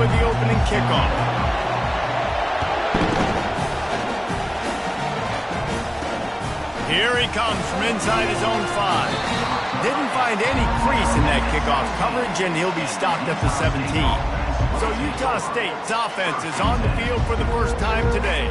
with the opening kickoff. Here he comes from inside his own 5. Didn't find any crease in that kickoff coverage, and he'll be stopped at the 17. So Utah State's offense is on the field for the first time today.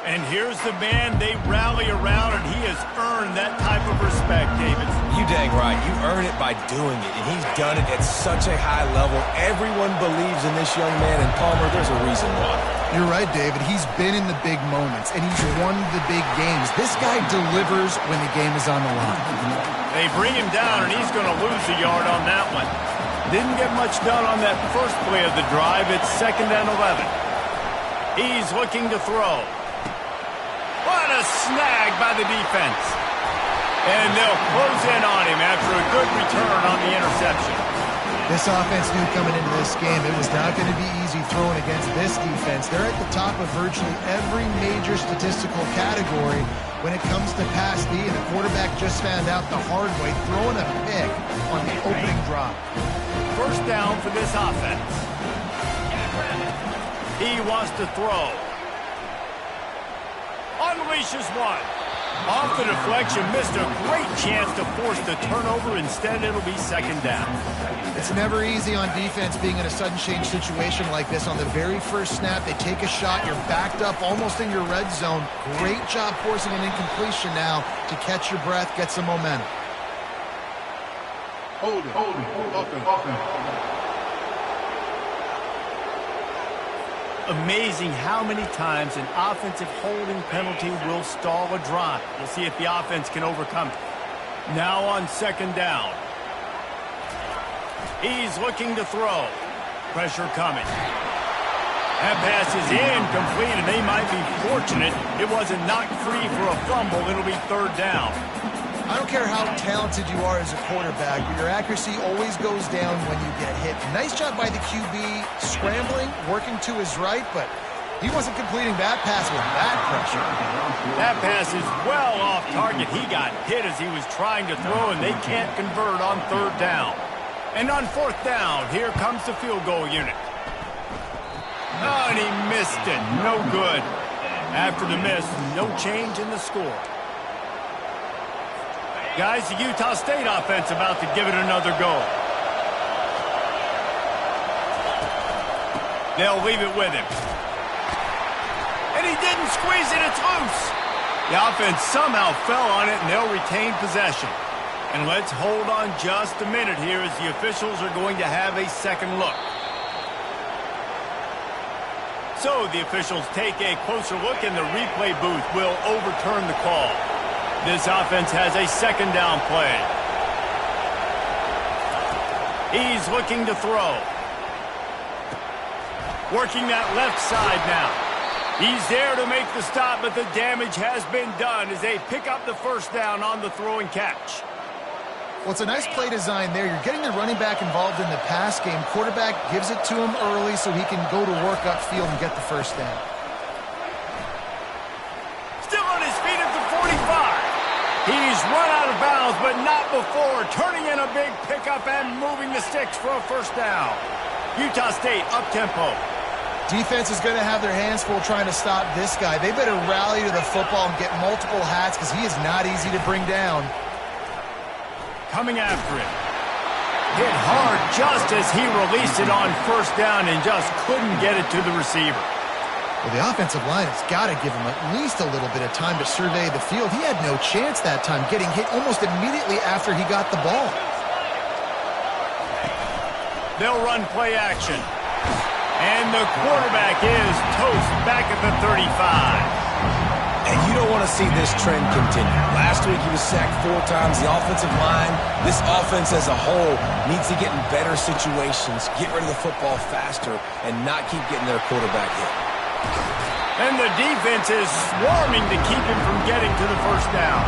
And here's the man they rally around, and he has earned that type of respect, David. You dang right. You earn it by doing it, and he's done it at such a high level. Everyone believes in this young man, and Palmer, there's a reason why. You're right, David. He's been in the big moments, and he's won the big games. This guy delivers when the game is on the line. They bring him down, and he's going to lose a yard on that one. Didn't get much done on that first play of the drive. It's 2nd and 11. He's looking to throw. What a snag by the defense. And they'll close in on him after a good return on the interception. This offense knew coming into this game it was not going to be easy throwing against this defense. They're at the top of virtually every major statistical category when it comes to pass D, and the quarterback just found out the hard way, throwing a pick on the opening drop. First down for this offense. He wants to throw. Unleashes one. Off the deflection, missed a great chance to force the turnover. Instead, it'll be 2nd down. It's never easy on defense being in a sudden change situation like this. On the very first snap, they take a shot. You're backed up almost in your red zone. Great job forcing an incompletion now to catch your breath, get some momentum. Hold it. Offense. Amazing how many times an offensive holding penalty will stall a drive. We'll see if the offense can overcome it. Now on 2nd down. He's looking to throw. Pressure coming. That pass is incomplete, and they might be fortunate it wasn't knocked free for a fumble. It'll be 3rd down. I don't care how talented you are as a quarterback, but your accuracy always goes down when you get hit. Nice job by the QB scrambling, working to his right, but he wasn't completing that pass with that pressure. That pass is well off target. He got hit as he was trying to throw, and they can't convert on 3rd down. And on 4th down, here comes the field goal unit. Oh, and he missed it. No good. After the miss, no change in the score. Guys, the Utah State offense about to give it another go. They'll leave it with him. And he didn't squeeze it, it's loose. The offense somehow fell on it, and they'll retain possession. And let's hold on just a minute here as the officials are going to have a second look. So the officials take a closer look, and the replay booth will overturn the call. This offense has a 2nd down play. He's looking to throw. Working that left side now. He's there to make the stop, but the damage has been done as they pick up the 1st down on the throw and catch. Well, it's a nice play design there. You're getting the running back involved in the pass game. Quarterback gives it to him early so he can go to work upfield and get the 1st down. Still on his feet at the 45. He's run out of bounds, but not before. Turning in a big pickup and moving the sticks for a 1st down. Utah State up-tempo. Defense is going to have their hands full trying to stop this guy. They better rally to the football and get multiple hats because he is not easy to bring down. Coming after him. Hit hard just as he released it on 1st down and just couldn't get it to the receiver. Well, the offensive line has got to give him at least a little bit of time to survey the field. He had no chance that time, getting hit almost immediately after he got the ball. They'll run play action. And the quarterback is toast back at the 35. And you don't want to see this trend continue. Last week he was sacked 4 times. The offensive line, this offense as a whole, needs to get in better situations, get rid of the football faster, and not keep getting their quarterback hit. And the defense is swarming to keep him from getting to the 1st down.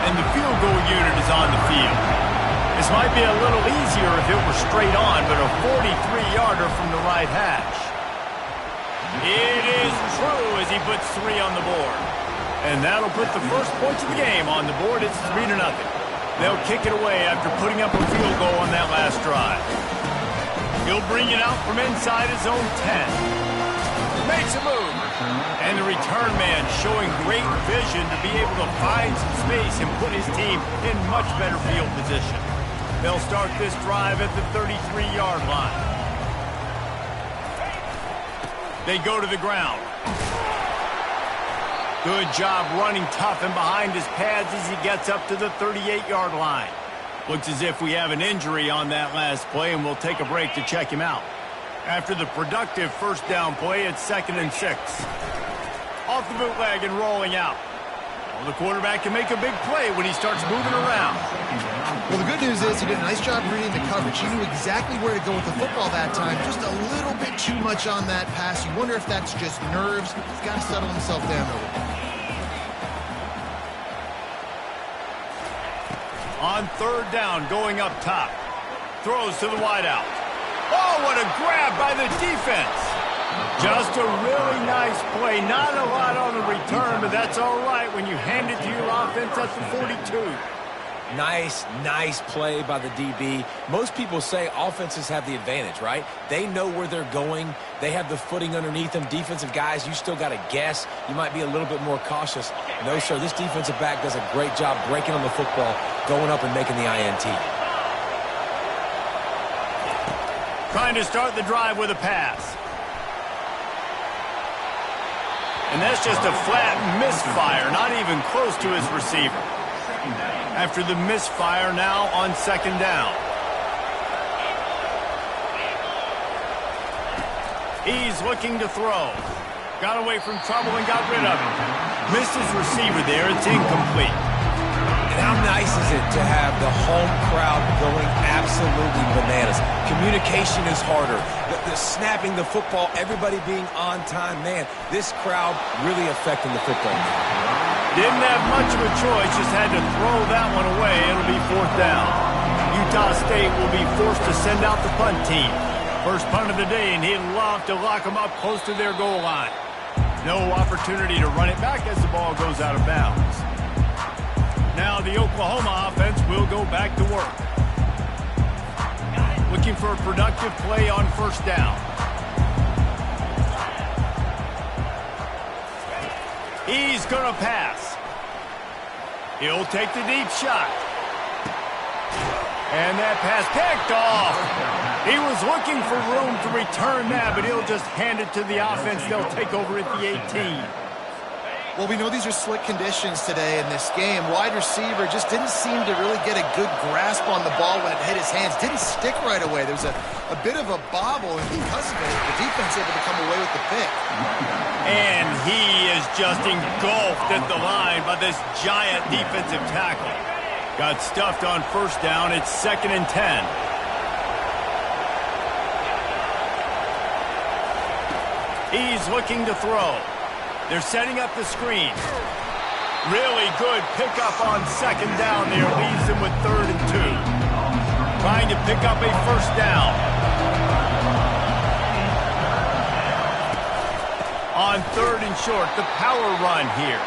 And the field goal unit is on the field. This might be a little easier if it were straight on, but a 43-yarder from the right hash. It is true as he puts 3 on the board. And that'll put the first points of the game on the board. It's 3-0. They'll kick it away after putting up a field goal on that last drive. He'll bring it out from inside his own 10. Makes a move. And the return man showing great vision to be able to find some space and put his team in much better field position. They'll start this drive at the 33-yard line. They go to the ground. Good job running tough and behind his pads as he gets up to the 38-yard line. Looks as if we have an injury on that last play, and we'll take a break to check him out. After the productive first down play, it's 2nd and 6. Off the bootleg and rolling out. Well, the quarterback can make a big play when he starts moving around. Well, the good news is he did a nice job reading the coverage. He knew exactly where to go with the football that time. Just a little bit too much on that pass. You wonder if that's just nerves. He's got to settle himself down a little. On 3rd down, going up top. Throws to the wideout. Oh, what a grab by the defense. Just a really nice play. Not a lot on the return, but that's all right when you hand it to your offense at the 42. Nice play by the DB. Most people say offenses have the advantage, right? They know where they're going. They have the footing underneath them. Defensive guys, you still got to guess. You might be a little bit more cautious. No, sir, this defensive back does a great job breaking on the football, going up and making the INT. Trying to start the drive with a pass. And that's just a flat misfire, not even close to his receiver. After the misfire, now on 2nd down. He's looking to throw. Got away from trouble and got rid of it. Missed his receiver there. It's incomplete. And how nice is it to have the home crowd going absolutely bananas? Communication is harder. The snapping the football, everybody being on time. Man, this crowd really affecting the football. Didn't have much of a choice, just had to throw that one away. It'll be 4th down. Utah State will be forced to send out the punt team. First punt of the day, and he'd love to lock them up close to their goal line. No opportunity to run it back as the ball goes out of bounds. Now the Oklahoma offense will go back to work. Looking for a productive play on 1st down. He's going to pass. He'll take the deep shot. And that pass picked off. He was looking for room to return that, but he'll just hand it to the offense. They'll take over at the 18. Well, we know these are slick conditions today in this game. Wide receiver just didn't seem to really get a good grasp on the ball when it hit his hands. Didn't stick right away. There was a bit of a bobble, and because of it, the defense able to come away with the pick. And he is just engulfed at the line by this giant defensive tackle. Got stuffed on 1st down. It's 2nd and 10. He's looking to throw. They're setting up the screen. Really good pickup on 2nd down there. Leaves them with 3rd and 2. Trying to pick up a 1st down. On 3rd and short, the power run here.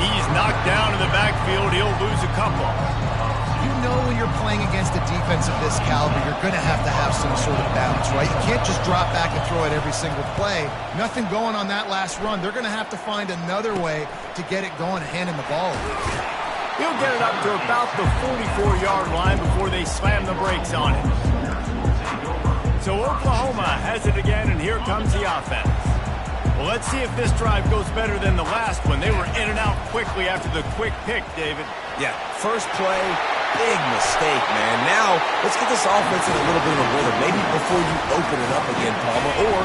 He's knocked down in the backfield. He'll lose a couple. You know when you're playing against a defense of this caliber, you're going to have some sort of balance, right? You can't just drop back and throw it every single play. Nothing going on that last run. They're going to have to find another way to get it going and hand him the ball. He'll get it up to about the 44-yard line before they slam the brakes on it. So Oklahoma has it again, and here comes the offense. Well, let's see if this drive goes better than the last one. They were in and out quickly after the quick pick, David. Yeah, first play, big mistake, man. Now, let's get this offense in a little bit of a rhythm. Maybe before you open it up again, Palmer, or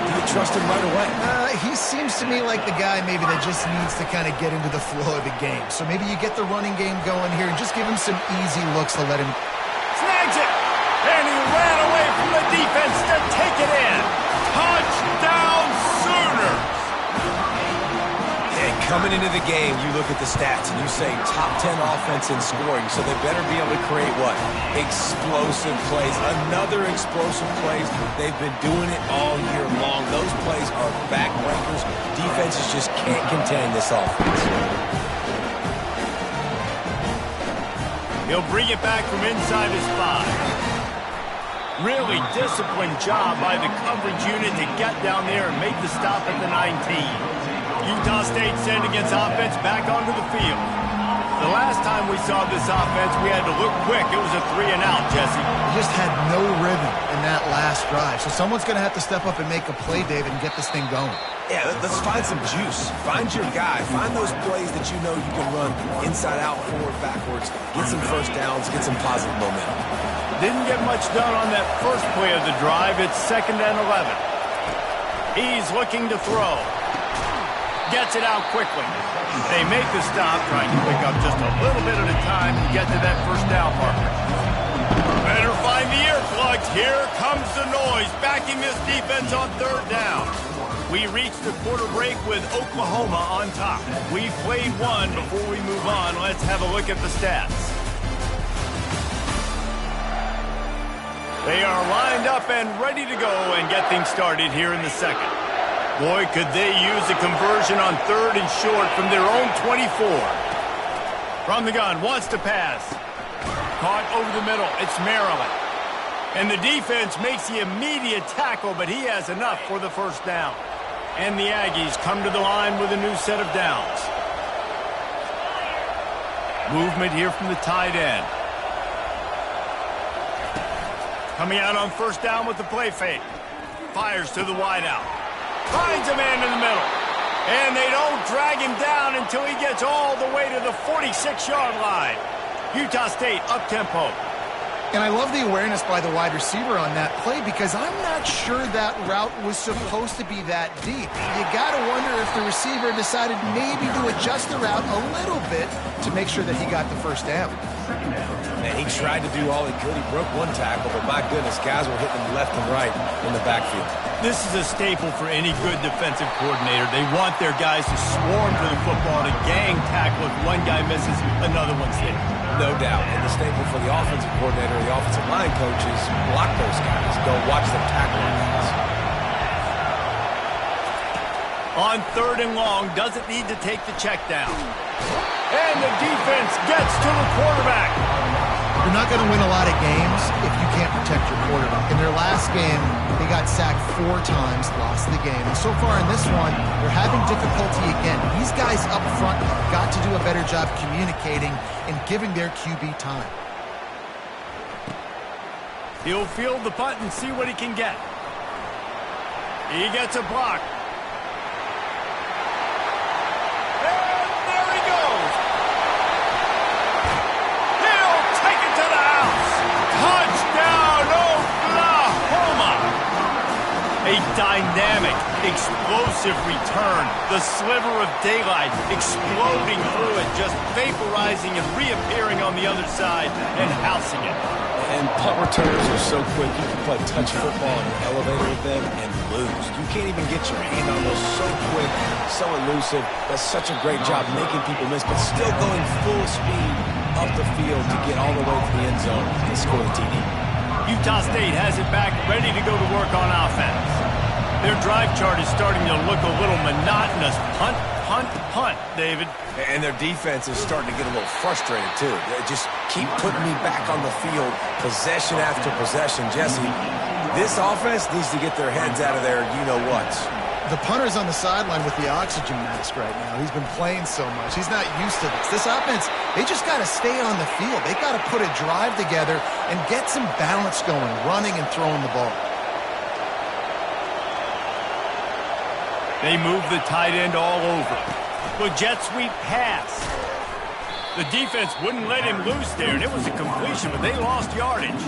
do you trust him right away? He seems to me like the guy maybe that just needs to kind of get into the flow of the game. So maybe you get the running game going here and just give him some easy looks to let him... Snags it! And he ran away from the defense to take it in. Touchdown Sooners! And coming into the game, you look at the stats and you say top 10 offense in scoring, so they better be able to create what? Explosive plays. Another explosive plays. They've been doing it all year long. Those plays are backbreakers. Defenses just can't contain this offense. He'll bring it back from inside his 5. Really disciplined job by the coverage unit to get down there and make the stop at the 19. Utah State sending its offense back onto the field. The last time we saw this offense, we had to look quick. It was a 3-and-out, Jesse. They just had no rhythm in that last drive. So someone's going to have to step up and make a play, David, and get this thing going. Yeah, let's find some juice. Find your guy. Find those plays that you know you can run inside out, forward, backwards. Get some first downs. Get some positive momentum. Didn't get much done on that first play of the drive. It's 2nd and 11. He's looking to throw. Gets it out quickly. They make the stop, trying to pick up just a little bit at a time to get to that first down marker. Better find the earplugs. Here comes the noise, backing this defense on 3rd down. We reach the quarter break with Oklahoma on top. We've played one. Before we move on, let's have a look at the stats. They are lined up and ready to go and get things started here in the second. Boy, could they use a conversion on 3rd and short from their own 24. From the gun, wants to pass. Caught over the middle. It's Maryland. And the defense makes the immediate tackle, but he has enough for the first down. And the Aggies come to the line with a new set of downs. Movement here from the tight end. Coming out on 1st down with the play fake. Fires to the wideout. Finds a man in the middle. And they don't drag him down until he gets all the way to the 46-yard line. Utah State up-tempo. And I love the awareness by the wide receiver on that play because I'm not sure that route was supposed to be that deep. You got to wonder if the receiver decided maybe to adjust the route a little bit to make sure that he got the first down. Man, he tried to do all he could. He broke one tackle, but my goodness, guys were hitting him left and right in the backfield. This is a staple for any good defensive coordinator. They want their guys to swarm to the football, to gang tackle. If one guy misses, another one's hit. No doubt. And the staple for the offensive coordinator and the offensive line coaches, block those guys. Don't watch them tackle them guys. On 3rd and long, doesn't need to take the check down. And the defense gets to the quarterback. You're not going to win a lot of games if you can't protect your quarterback. In their last game, they got sacked 4 times, lost the game. And so far in this one, they're having difficulty again. These guys up front have got to do a better job communicating and giving their QB time. He'll field the punt and see what he can get. He gets a block. And there he goes. He'll take it to the house. Touchdown, Oklahoma. A dynamic, explosive return. The sliver of daylight exploding through it, just vaporizing and reappearing on the other side and housing it. And punt returners are so quick. You can play touch football in the elevator with them and lose. You can't even get your hand on those. So quick, so elusive. That's such a great job making people miss, but still going full speed up the field to get all the way to the end zone and score the TD. Utah State has it back, ready to go to work on offense. Their drive chart is starting to look a little monotonous. Punt, punt, punt, David. And their defense is starting to get a little frustrated, too. They just keep putting me back on the field, possession after possession. Jesse, this offense needs to get their heads out of there, you-know-what. The punter's on the sideline with the oxygen mask right now. He's been playing so much. He's not used to this. This offense, they just got to stay on the field. They got to put a drive together and get some balance going, running and throwing the ball. They move the tight end all over. The jet sweep pass. The defense wouldn't let him loose there, and it was a completion, but they lost yardage.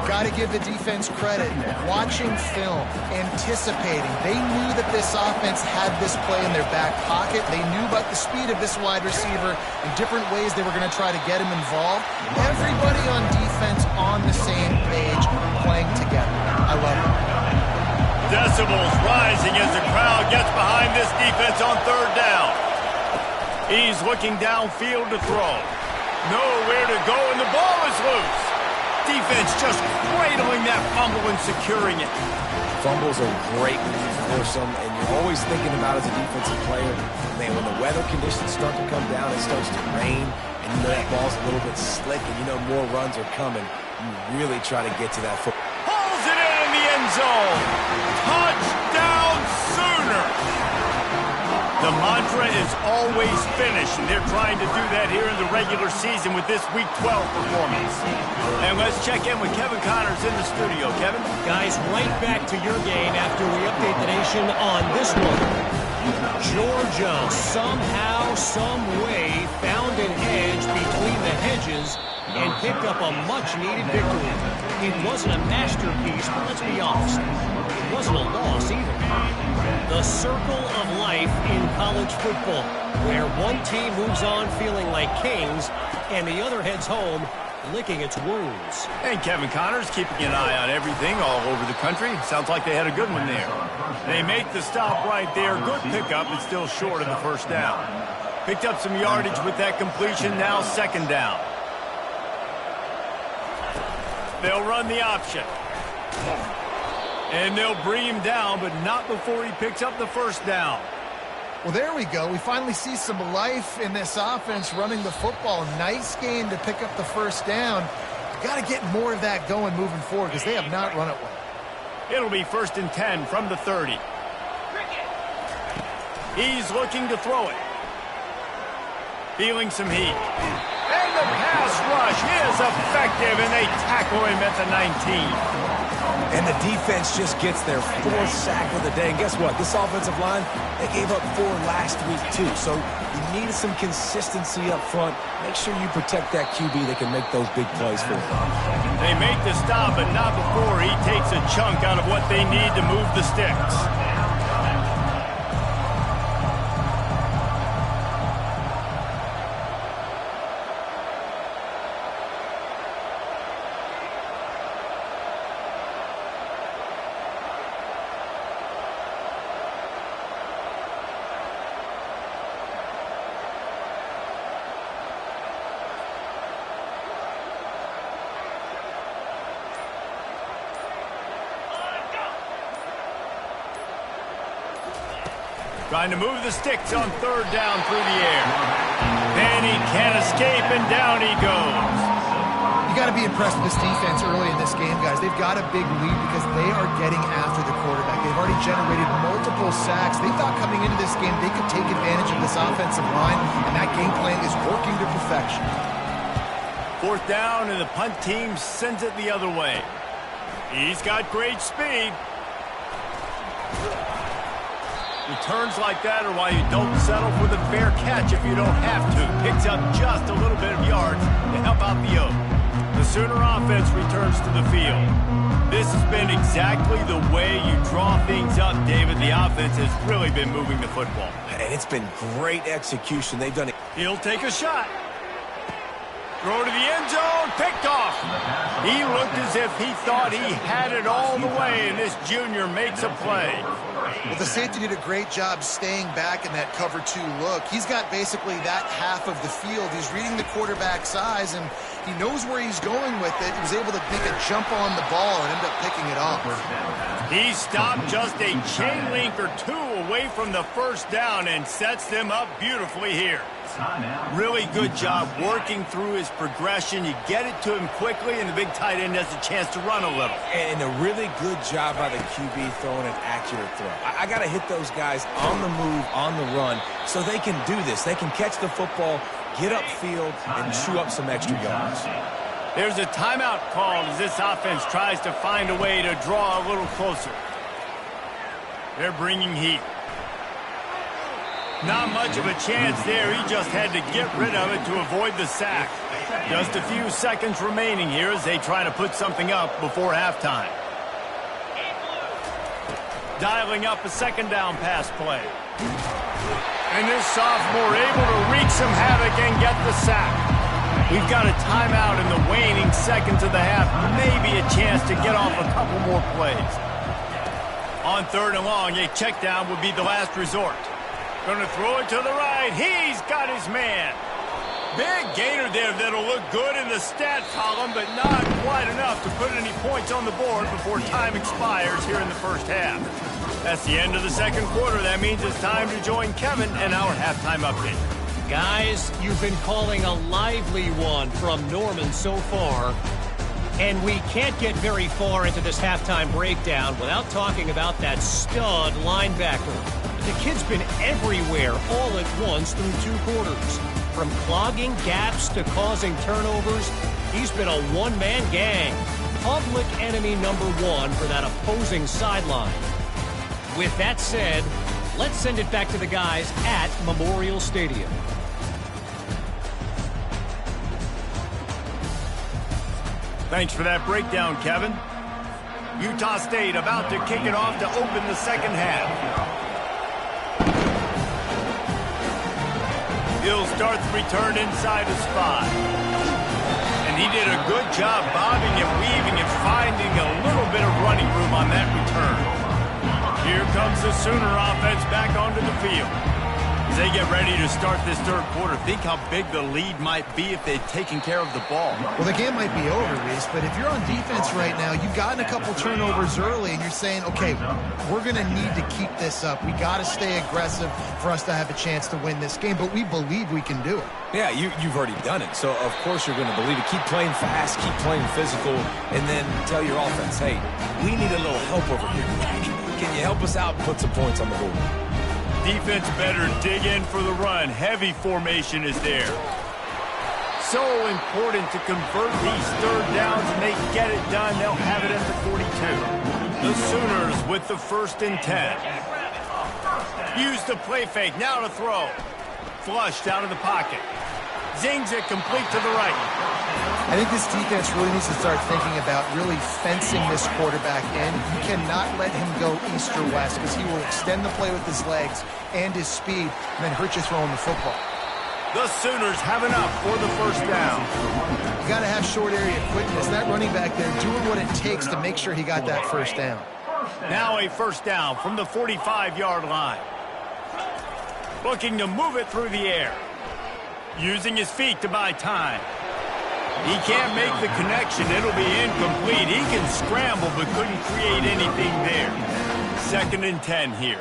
Got to give the defense credit. Watching film, anticipating. They knew that this offense had this play in their back pocket. They knew about the speed of this wide receiver and different ways they were going to try to get him involved. Everybody on defense on the same page, playing together. I love it. Decibels rising as the crowd gets behind this defense on 3rd down. He's looking downfield to throw. Nowhere to go, and the ball is loose. Defense just cradling that fumble and securing it. Fumbles are great when you force them, and you're always thinking about as a defensive player, man, when the weather conditions start to come down, it starts to rain, and you know that ball's a little bit slick, and you know more runs are coming. You really try to get to that football. zone. Touchdown Sooners! The mantra is always finish, and they're trying to do that here in the regular season with this Week 12 performance. And let's check in with Kevin Connors in the studio. Kevin? Guys, right back to your game after we update the nation on this one. Georgia somehow, some way, found an edge between the hedges and picked up a much-needed victory. It wasn't a masterpiece, but let's be honest, it wasn't a loss either. The circle of life in college football, where one team moves on feeling like kings and the other heads home licking its wounds. And Kevin Connors keeping an eye on everything all over the country. Sounds like they had a good one there. They make the stop right there. Good pickup, but still short of the first down. Picked up some yardage with that completion, now second down. They'll run the option. And they'll bring him down, but not before he picks up the first down. Well, there we go. We finally see some life in this offense running the football. Nice game to pick up the first down. Got to get more of that going moving forward because they have not run it well. It'll be 1st and 10 from the 30. He's looking to throw it. Feeling some heat. And the pass rush is effective, and they tackle him at the 19. And the defense just gets their 4th sack of the day. And guess what? This offensive line, they gave up 4 last week too. So you needed some consistency up front. Make sure you protect that QB that can make those big plays for you. They make the stop, but not before he takes a chunk out of what they need to move the sticks. Trying to move the sticks on 3rd down through the air. And he can't escape, and down he goes. You got to be impressed with this defense early in this game, guys. They've got a big lead because they are getting after the quarterback. They've already generated multiple sacks. They thought coming into this game they could take advantage of this offensive line, and that game plan is working to perfection. 4th down, and the punt team sends it the other way. He's got great speed. Returns like that are why you don't settle for the fair catch if you don't have to. Picks up just a little bit of yards to help out the Oak. The Sooner offense returns to the field. This has been exactly the way you draw things up, David. The offense has really been moving the football. And it's been great execution. They've done it. He'll take a shot. Throw to the end zone, picked off. He looked as if he thought he had it all the way, and this junior makes a play. Well, the safety did a great job staying back in that cover 2 look. He's got basically that half of the field. He's reading the quarterback's eyes, and he knows where he's going with it. He was able to make a jump on the ball and end up picking it off. He stopped just a chain link or 2 away from the first down and sets them up beautifully here. Really good job working through his progression. You get it to him quickly, and the big tight end has a chance to run a little. And a really good job by the QB throwing an accurate throw. I got to hit those guys on the move, on the run, so they can do this. They can catch the football, get upfield, and chew up some extra yards. There's a timeout called as this offense tries to find a way to draw a little closer. They're bringing heat. Not much of a chance there. He just had to get rid of it to avoid the sack. Just a few seconds remaining here as they try to put something up before halftime. Dialing up a 2nd down pass play. And this sophomore able to wreak some havoc and get the sack. We've got a timeout in the waning seconds of the half. Maybe a chance to get off a couple more plays. On 3rd and long, a check down would be the last resort. Going to throw it to the right. He's got his man. Big gainer there that'll look good in the stat column, but not quite enough to put any points on the board before time expires here in the first half. That's the end of the 2nd quarter. That means it's time to join Kevin and our halftime update. Guys, you've been calling a lively one from Norman so far. And we can't get very far into this halftime breakdown without talking about that stud linebacker. The kid's been everywhere all at once through 2 quarters. From clogging gaps to causing turnovers, he's been a one-man gang. Public enemy number 1 for that opposing sideline. With that said, let's send it back to the guys at Memorial Stadium. Thanks for that breakdown, Kevin. Utah State about to kick it off to open the second half. He'll start the return inside his 5. And he did a good job bobbing and weaving and finding a little bit of running room on that return. Here comes the Sooner offense back onto the field. As they get ready to start this third quarter, think how big the lead might be if they'd taken care of the ball. Well, the game might be over, Reese, but if you're on defense right now, you've gotten a couple turnovers early, and you're saying, okay, we're going to need to keep this up. We got to stay aggressive for us to have a chance to win this game, but we believe we can do it. Yeah, you've already done it, so of course you're going to believe it. Keep playing fast, keep playing physical, and then tell your offense, hey, we need a little help over here. Can you help us out and put some points on the board? Defense better dig in for the run. Heavy formation is there. So important to convert these third downs, and they get it done. They'll have it at the 42. The Sooners with the 1st and 10. Use the play fake. Now to throw. Flushed out of the pocket. Zings it complete to the right. I think this defense really needs to start thinking about really fencing this quarterback in. You cannot let him go east or west because he will extend the play with his legs and his speed and then hurt you throwing the football. The Sooners have enough for the 1st down. You got to have short area quickness. That running back there doing what it takes to make sure he got that 1st down. Now a 1st down from the 45-yard line. Looking to move it through the air. Using his feet to buy time. He can't make the connection. It'll be incomplete. He can scramble but couldn't create anything there. 2nd and 10 here.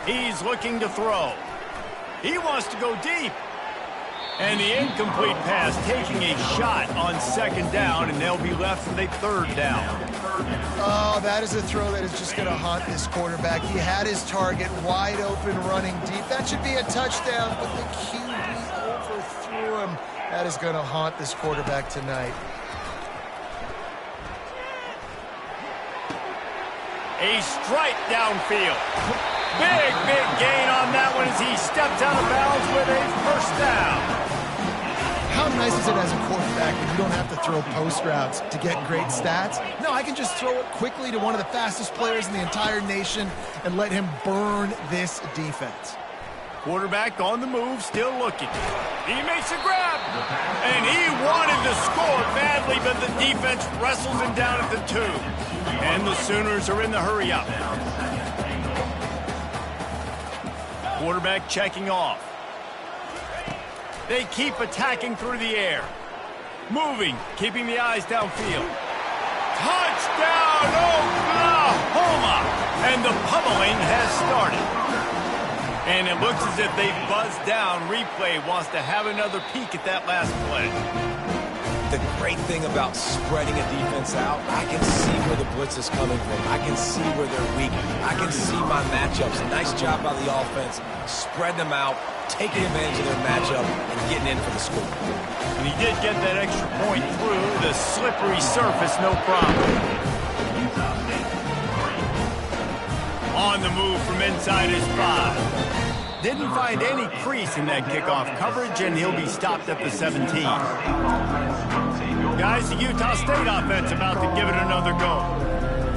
He's looking to throw. He wants to go deep. And the incomplete pass taking a shot on 2nd down, and they'll be left with a 3rd down. Oh, that is a throw that is just going to haunt this quarterback. He had his target wide open running deep. That should be a touchdown, but the QB overthrew him. That is going to haunt this quarterback tonight. A strike downfield. Big gain on that one as he steps out of bounds with a 1st down. How nice is it as a quarterback when you don't have to throw post routes to get great stats? No, I can just throw it quickly to one of the fastest players in the entire nation and let him burn this defense. Quarterback on the move, still looking. He makes a grab. And he wanted to score badly, but the defense wrestles him down at the 2. And the Sooners are in the hurry-up. Quarterback checking off. They keep attacking through the air. Moving, keeping the eyes downfield. Touchdown, Oklahoma! And the pummeling has started. And it looks as if they buzzed down. Replay wants to have another peek at that last play. The great thing about spreading a defense out, I can see where the blitz is coming from. I can see where they're weak. I can see my matchups. Nice job by the offense. Spread them out, taking advantage of their matchup, and getting in for the score. And he did get that extra point through the slippery surface, no problem. On the move from inside his 5. Didn't find any crease in that kickoff coverage, and he'll be stopped at the 17. Guys, the Utah State offense about to give it another go.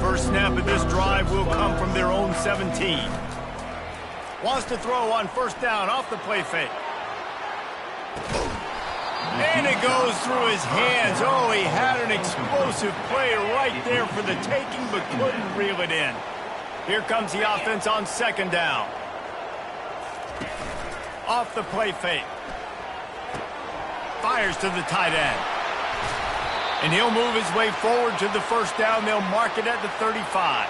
First snap of this drive will come from their own 17. Wants to throw on 1st down off the play fake. And it goes through his hands. Oh, he had an explosive play right there for the taking, but couldn't reel it in. Here comes the offense on 2nd down. Off the play fake. Fires to the tight end. And he'll move his way forward to the 1st down. They'll mark it at the 35.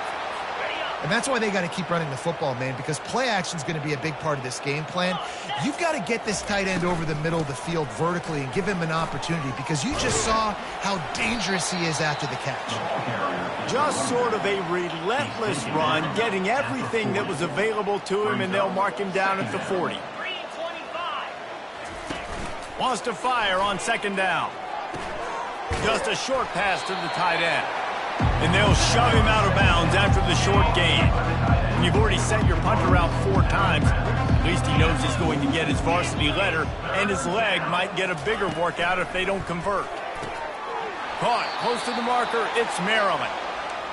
And that's why they got to keep running the football, man, because play action is going to be a big part of this game plan. You've got to get this tight end over the middle of the field vertically and give him an opportunity, because you just saw how dangerous he is after the catch. Just sort of a relentless run, getting everything that was available to him, and they'll mark him down at the 40. Wants to fire on second down. Just a short pass to the tight end. And they'll shove him out of bounds after the short gain. When you've already sent your punter out 4 times, at least he knows he's going to get his varsity letter, and his leg might get a bigger workout if they don't convert. Caught close to the marker, it's Maryland.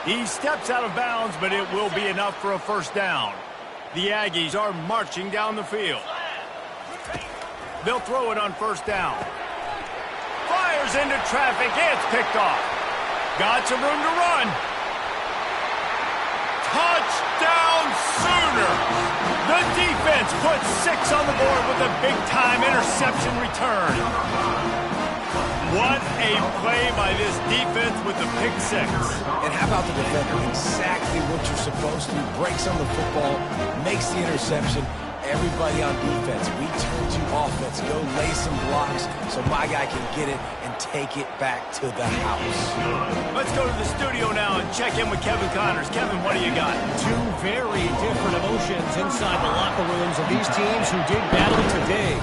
He steps out of bounds, but it will be enough for a first down. The Aggies are marching down the field. They'll throw it on first down. Fires into traffic, it's picked off. Got some room to run. Touchdown Sooners! The defense puts 6 on the board with a big-time interception return. What a play by this defense with the pick 6. And how about the defender? Exactly what you're supposed to. Breaks on the football, makes the interception. Everybody on defense, we turn to offense. Go lay some blocks so my guy can get it and take it back to the house. Let's go to the studio now and check in with Kevin Connors. Kevin, what do you got? 2 very different emotions inside the locker rooms of these teams who did battle today.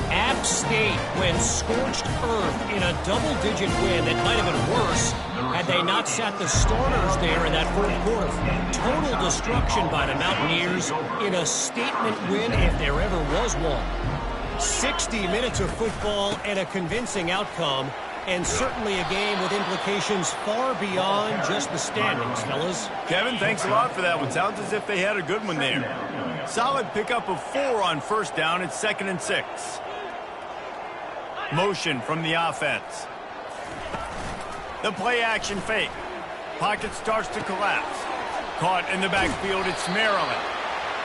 App State went scorched earth in a double-digit win that might have been worse had they not sat the starters there in that fourth quarter. Total destruction by the Mountaineers in a statement win if there ever was one. 60 minutes of football and a convincing outcome, and certainly a game with implications far beyond just the standings, fellas. Kevin, thanks a lot for that one. Sounds as if they had a good one there. Solid pickup of 4 on first down. It's 2nd and 6. Motion from the offense. The play action fake. Pocket starts to collapse. Caught in the backfield, it's Maryland.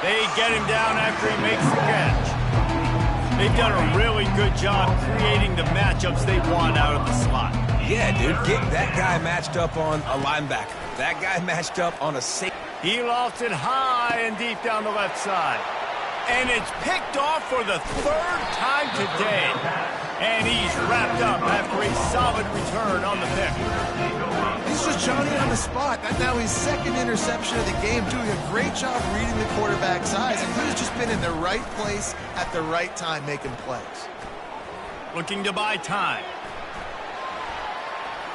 They get him down after he makes the catch. They've done a really good job creating the matchups they want out of the slot. Yeah, dude, get that guy matched up on a linebacker. That guy matched up on a safety. He lofts it high and deep down the left side. And it's picked off for the 3rd time today. And he's wrapped up after a solid return on the pick. This was Johnny on the spot. That's now his 2nd interception of the game, doing a great job reading the quarterback's eyes. And he's just been in the right place at the right time making plays. Looking to buy time.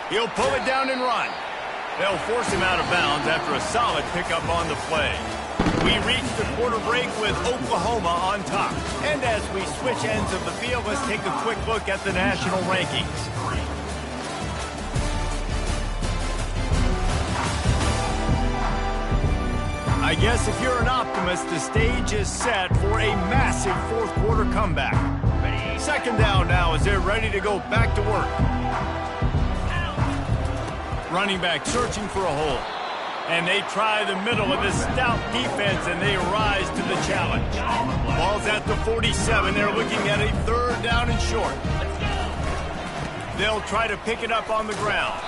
He'll pull it down and run. They'll force him out of bounds after a solid pickup on the play. We reach the quarter break with Oklahoma on top. And as we switch ends of the field, let's take a quick look at the national rankings. I guess if you're an optimist, the stage is set for a massive 4th quarter comeback. 2nd down now as they're ready to go back to work. Running back searching for a hole. And they try the middle of this stout defense, and they rise to the challenge. Ball's at the 47. They're looking at a 3rd down and short. They'll try to pick it up on the ground.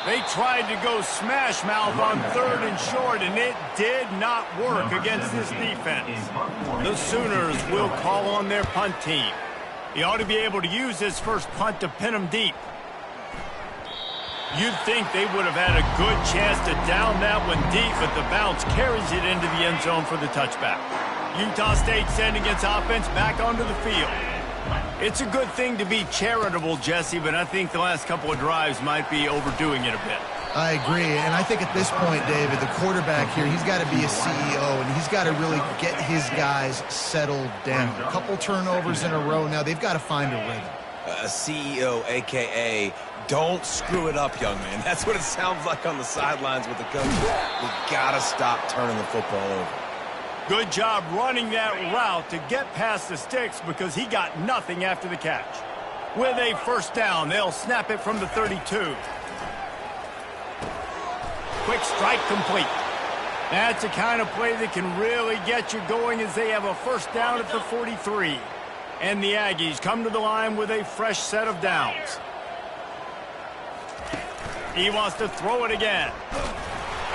They tried to go smash mouth on 3rd and short, and it did not work against this defense. The Sooners will call on their punt team. He ought to be able to use his first punt to pin them deep. You'd think they would have had a good chance to down that one deep, but the bounce carries it into the end zone for the touchback. Utah State sending its offense back onto the field. It's a good thing to be charitable, Jesse, but I think the last couple of drives might be overdoing it a bit. I agree, and I think at this point, David, the quarterback here, he's got to be a CEO, and he's got to really get his guys settled down. A couple turnovers in a row now. They've got to find a rhythm. A CEO, a.k.a. don't screw it up, young man. That's what it sounds like on the sidelines with the coach. We got to stop turning the football over. Good job running that route to get past the sticks because he got nothing after the catch. With a first down, they'll snap it from the 32. Quick strike complete. That's the kind of play that can really get you going as they have a first down at the 43. And the Aggies come to the line with a fresh set of downs. He wants to throw it again.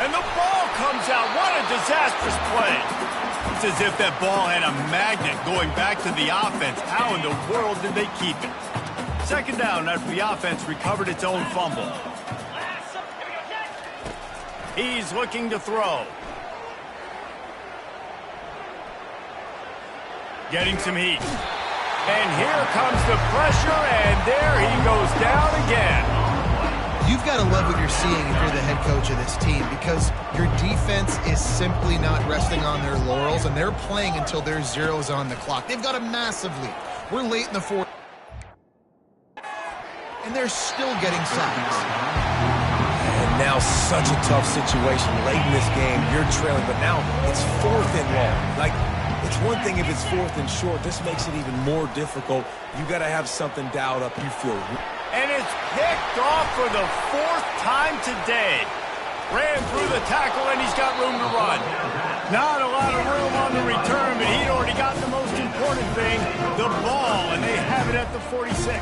And the ball comes out. What a disastrous play. It's as if that ball had a magnet going back to the offense. How in the world did they keep it? Second down after the offense recovered its own fumble. He's looking to throw. Getting some heat. And here comes the pressure, and there he goes down again. You've got to love what you're seeing if you're the head coach of this team, because your defense is simply not resting on their laurels, and they're playing until there's zeros on the clock. They've got a massive lead. We're late in the fourth, and they're still getting sacks. And now such a tough situation. Late in this game, you're trailing, but now it's 4th and long. It's one thing if it's 4th and short. This makes it even more difficult. You got to have something dialed up. You feel. And it's picked off for the 4th time today. Ran through the tackle, and he's got room to run. Not a lot of room on the return, but he'd already got the most important thing, the ball, and they have it at the 46.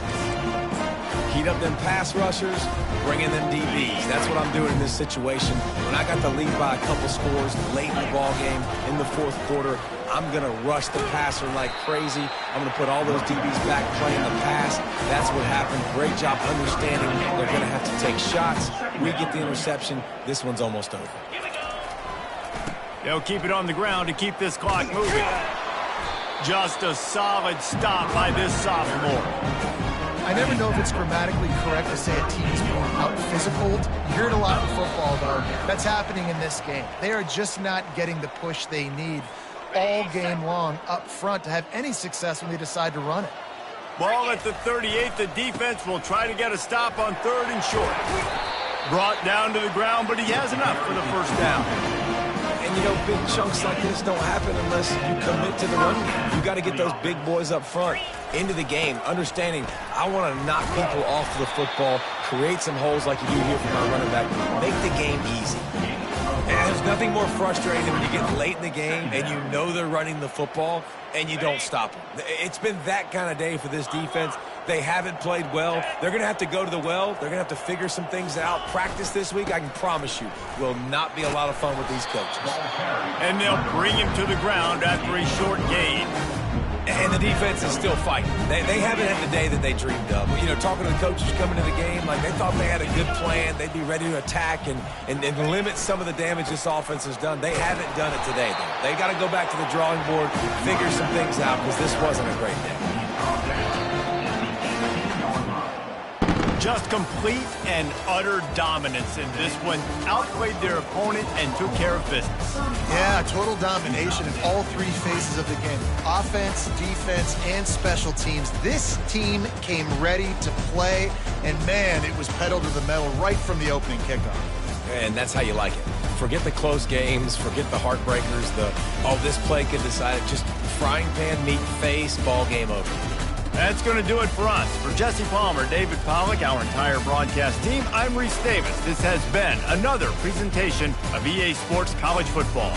Heat up them pass rushers, bring in them DBs. That's what I'm doing in this situation. When I got the lead by a couple scores late in the ball game in the 4th quarter, I'm going to rush the passer like crazy. I'm going to put all those DBs back playing the pass. That's what happened. Great job understanding they're going to have to take shots. We get the interception. This one's almost over. They'll keep it on the ground to keep this clock moving. Just a solid stop by this sophomore. I never know if it's grammatically correct to say a team is being out-physicaled. You hear it a lot in football, though. That's happening in this game. They are just not getting the push they need all game long up front to have any success when they decide to run it. Ball at the 38. The defense will try to get a stop on 3rd and short. Brought down to the ground, but he has enough for the first down. And, you know, big chunks like this don't happen unless you commit to the run game. You got to get those big boys up front into the game, understanding I want to knock people off the football, create some holes like you do here from our running back, make the game easy. And there's nothing more frustrating than when you get late in the game and you know they're running the football and you don't stop them. It's been that kind of day for this defense. They haven't played well. They're going to have to go to the well. They're going to have to figure some things out. Practice this week, I can promise you, will not be a lot of fun with these coaches. And they'll bring him to the ground after a short gain. And the defense is still fighting. They haven't had the day that they dreamed of. You know, talking to the coaches coming to the game, like they thought they had a good plan. They'd be ready to attack and limit some of the damage this offense has done. They haven't done it today, though. They got to go back to the drawing board, figure some things out, because this wasn't a great day. Just complete and utter dominance in this one. Outplayed their opponent and took care of business. Yeah, total domination in all 3 phases of the game. Offense, defense, and special teams. This team came ready to play, and man, it was pedal to the metal right from the opening kickoff. And that's how you like it. Forget the close games, forget the heartbreakers, this play could decide it. Just frying pan, meat, face, ball game over. That's going to do it for us. For Jesse Palmer, David Pollack, our entire broadcast team, I'm Reese Davis. This has been another presentation of EA Sports College Football.